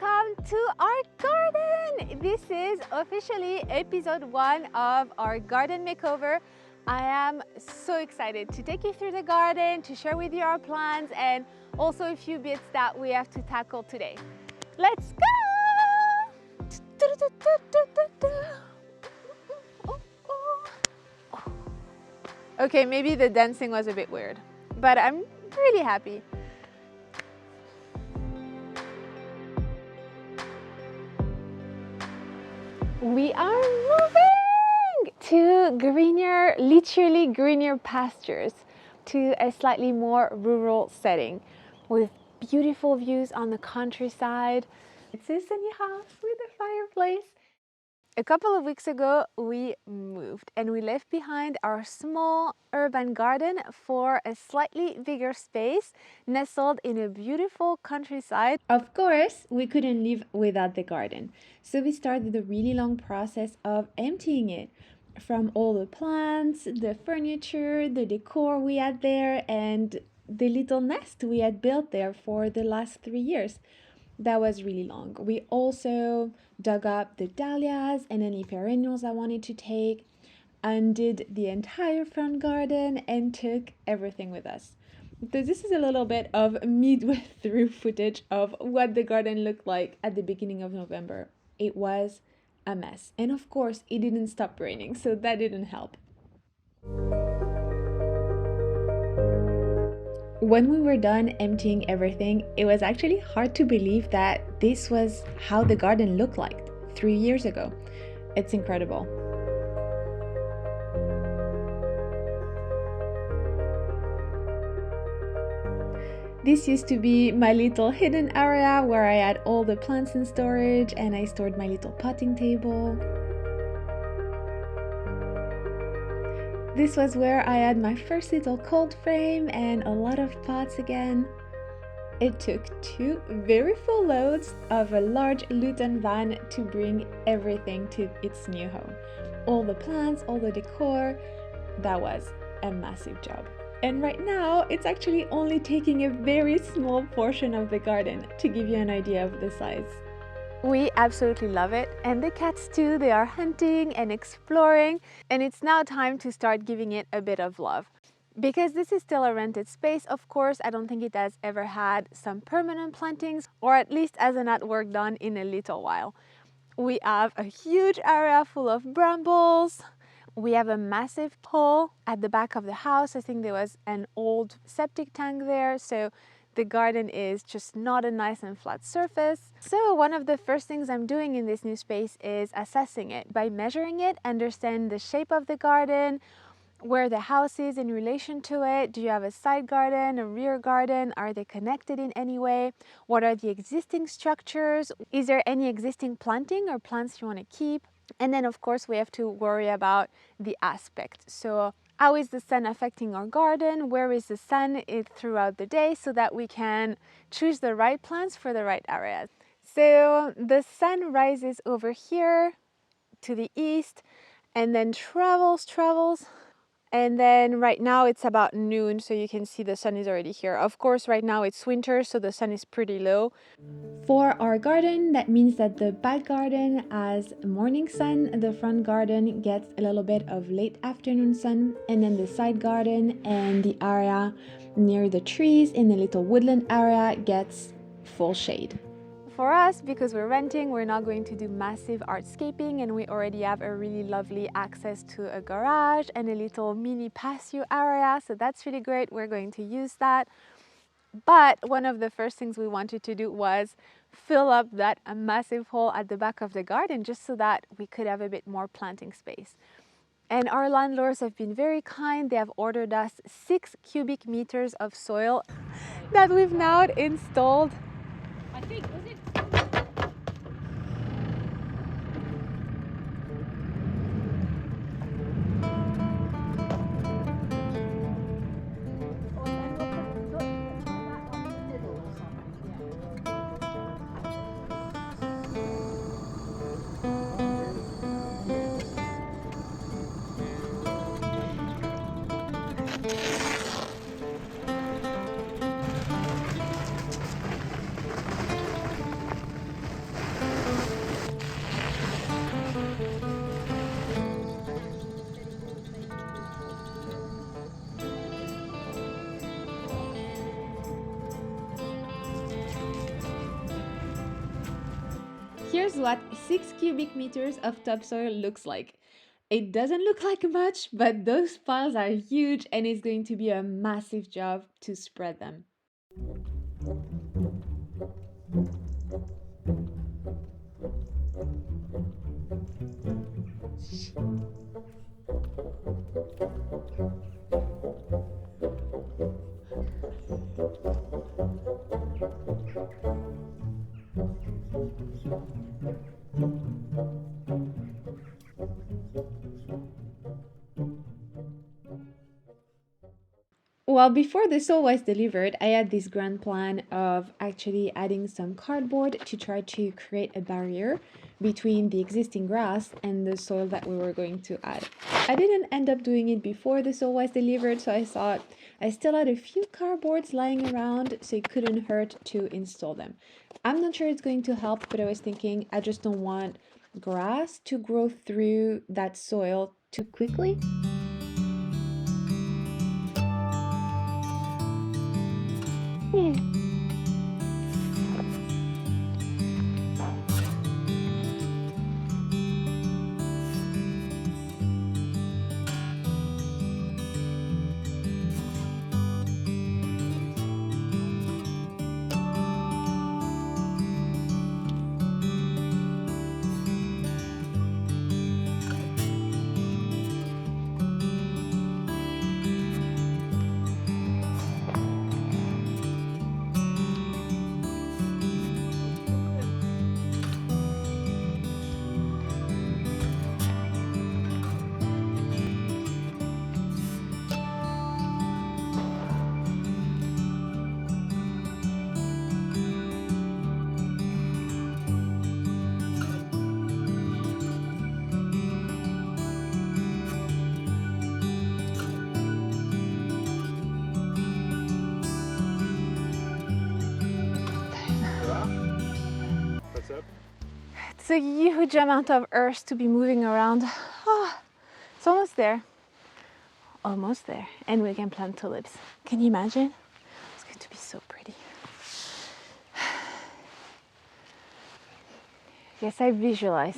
welcome to our garden. This is officially episode 1 of our garden makeover. I am so excited to take you through the garden, to share with you our plans, and also a few bits that we have to tackle today. Let's go! Okay, maybe the dancing was a bit weird, but I'm really happy. We are moving to greener, literally greener pastures, to a slightly more rural setting with beautiful views on the countryside. It's a sunny house with a fireplace. A couple of weeks ago, we moved and we left behind our small urban garden for a slightly bigger space nestled in a beautiful countryside. Of course, we couldn't live without the garden, so we started the really long process of emptying it from all the plants, the furniture, the decor we had there, and the little nest we had built there for the last 3 years. That was really long. We also dug up the dahlias and any perennials I wanted to take, undid the entire front garden, and took everything with us. So this is a little bit of midway through footage of what the garden looked like at the beginning of November. It was a mess. And of course, it didn't stop raining, so that didn't help. When we were done emptying everything, it was actually hard to believe that this was how the garden looked like 3 years ago. It's incredible. This used to be my little hidden area where I had all the plants in storage and I stored my little potting table. This was where I had my first little cold frame and a lot of pots again. It took 2 very full loads of a large Luton van to bring everything to its new home. All the plants, all the decor, that was a massive job. And right now, it's actually only taking a very small portion of the garden to give you an idea of the size. We absolutely love it, and the cats too. They are hunting and exploring, and it's now time to start giving it a bit of love. Because this is still a rented space, of course, I don't think it has ever had some permanent plantings, or at least hasn't had work done in a little while. We have a huge area full of brambles. We have a massive hole at the back of the house. I think there was an old septic tank there, so the garden is just not a nice and flat surface. So one of the first things I'm doing in this new space is assessing it. By measuring it, understand the shape of the garden, where the house is in relation to it. Do you have a side garden, a rear garden? Are they connected in any way? What are the existing structures? Is there any existing planting or plants you want to keep? And then of course we have to worry about the aspect. So how is the sun affecting our garden? Where is the sun throughout the day so that we can choose the right plants for the right areas? So the sun rises over here to the east and then travels. And then right now it's about noon, so you can see the sun is already here. Of course, right now it's winter, so the sun is pretty low. For our garden, that means that the back garden has morning sun, the front garden gets a little bit of late afternoon sun, and then the side garden and the area near the trees in the little woodland area gets full shade. For us, because we're renting, we're not going to do massive artscaping, and we already have a really lovely access to a garage and a little mini patio area, so that's really great. We're going to use that. But one of the first things we wanted to do was fill up that massive hole at the back of the garden just so that we could have a bit more planting space. And our landlords have been very kind. They have ordered us 6 cubic meters of soil that we've now installed. I think, was it? Here's what 6 cubic meters of topsoil looks like. It doesn't look like much, but those piles are huge and it's going to be a massive job to spread them. Well, before the soil was delivered, I had this grand plan of actually adding some cardboard to try to create a barrier between the existing grass and the soil that we were going to add. I didn't end up doing it before the soil was delivered, so I thought I still had a few cardboards lying around, so it couldn't hurt to install them. I'm not sure it's going to help, but I was thinking I just don't want grass to grow through that soil too quickly. What's up? It's a huge amount of earth to be moving around. Oh, it's almost there. Almost there. And we can plant tulips. Can you imagine? It's going to be so pretty. Yes, I visualize.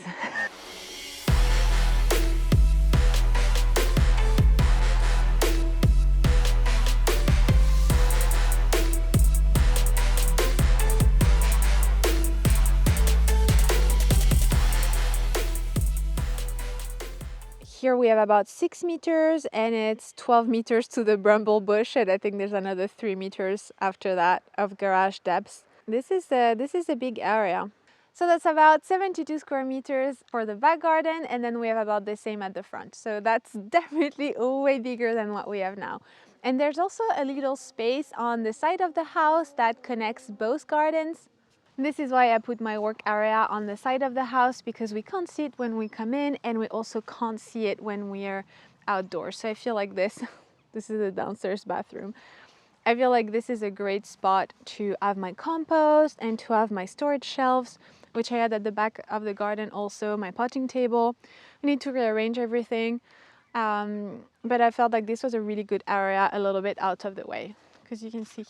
Here we have about 6 meters and it's 12 meters to the bramble bush, and I think there's another 3 meters after that of garage depth. This is a big area. So that's about 72 square meters for the back garden, and then we have about the same at the front. So that's definitely way bigger than what we have now. And there's also a little space on the side of the house that connects both gardens. This is why I put my work area on the side of the house, because we can't see it when we come in and we also can't see it when we are outdoors. So I feel like this is the downstairs bathroom. I feel like this is a great spot to have my compost and to have my storage shelves, which I had at the back of the garden also, my potting table. I need to rearrange everything. But I felt like this was a really good area a little bit out of the way, because you can see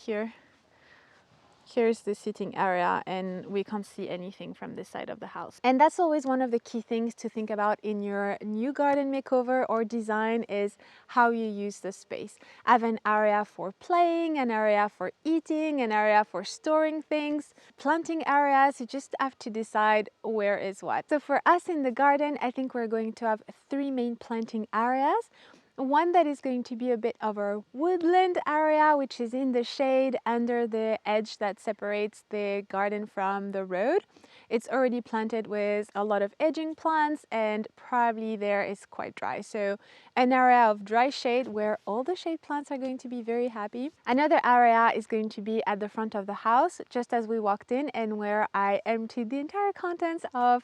here's the sitting area and we can't see anything from this side of the house. And that's always one of the key things to think about in your new garden makeover or design, is how you use the space. Have an area for playing, an area for eating, an area for storing things, planting areas. You just have to decide where is what. So for us in the garden, I think we're going to have 3 main planting areas. One that is going to be a bit of a woodland area, which is in the shade under the edge that separates the garden from the road. It's already planted with a lot of edging plants and probably there is quite dry. So an area of dry shade where all the shade plants are going to be very happy. Another area is going to be at the front of the house, just as we walked in, and where I emptied the entire contents of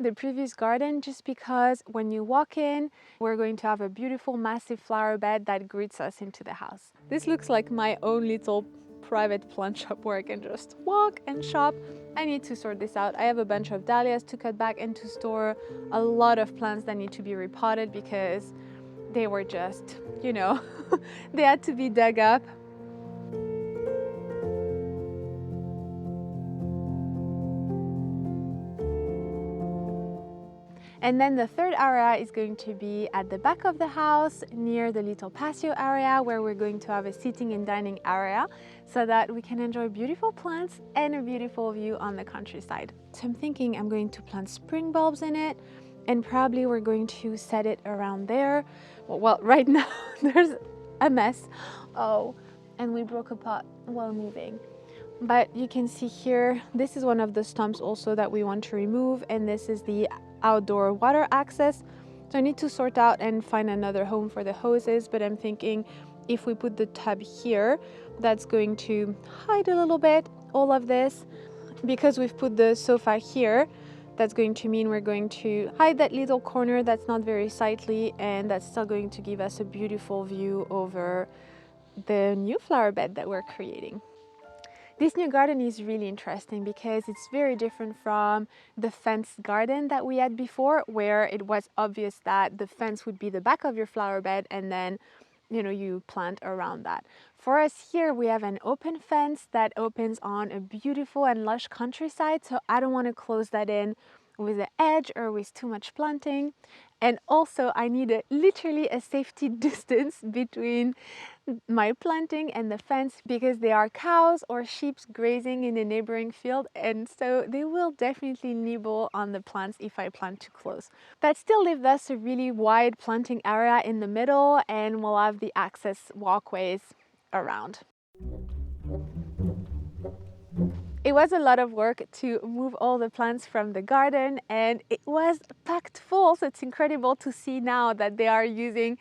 the previous garden, just because when you walk in, we're going to have a beautiful massive flower bed that greets us into the house. This looks like my own little private plant shop where I can just walk and shop. I need to sort this out. I have a bunch of dahlias to cut back and to store, a lot of plants that need to be repotted because they were just, you know, they had to be dug up. And then the third area is going to be at the back of the house near the little patio area where we're going to have a sitting and dining area so that we can enjoy beautiful plants and a beautiful view on the countryside. So I'm thinking I'm going to plant spring bulbs in it, and probably we're going to set it around there. Well, right now there's a mess. Oh, and we broke a pot while moving. But you can see here, this is one of the stumps also that we want to remove, and this is the outdoor water access. So I need to sort out and find another home for the hoses, but I'm thinking if we put the tub here, that's going to hide a little bit all of this. Because we've put the sofa here, that's going to mean we're going to hide that little corner that's not very sightly, and that's still going to give us a beautiful view over the new flower bed that we're creating. This new garden is really interesting because it's very different from the fenced garden that we had before, where it was obvious that the fence would be the back of your flower bed and then you plant around that. For us here, we have an open fence that opens on a beautiful and lush countryside, so I don't want to close that in with the edge or with too much planting. And also I need literally a safety distance between my planting and the fence because there are cows or sheep grazing in a neighboring field, and so they will definitely nibble on the plants if I plant too close. That still leaves us a really wide planting area in the middle, and we'll have the access walkways around. It was a lot of work to move all the plants from the garden, and it was packed full, so it's incredible to see now that they are using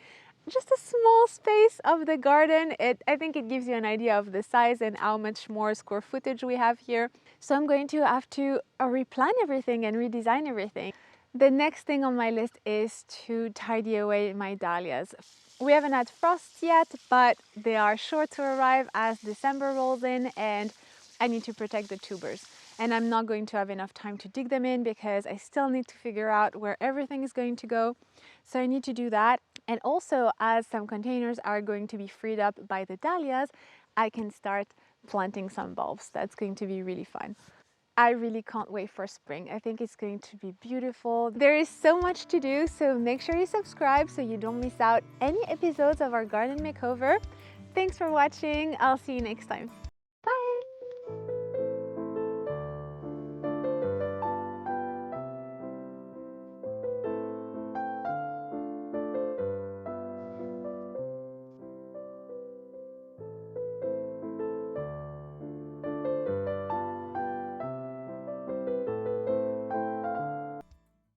just a small space of the garden. I think it gives you an idea of the size and how much more square footage we have here. So I'm going to have to replan everything and redesign everything. The next thing on my list is to tidy away my dahlias. We haven't had frosts yet, but they are sure to arrive as December rolls in, and I need to protect the tubers. And I'm not going to have enough time to dig them in because I still need to figure out where everything is going to go. So I need to do that. And also, as some containers are going to be freed up by the dahlias, I can start planting some bulbs. That's going to be really fun. I really can't wait for spring. I think it's going to be beautiful. There is so much to do, so make sure you subscribe so you don't miss out any episodes of our garden makeover. Thanks for watching. I'll see you next time.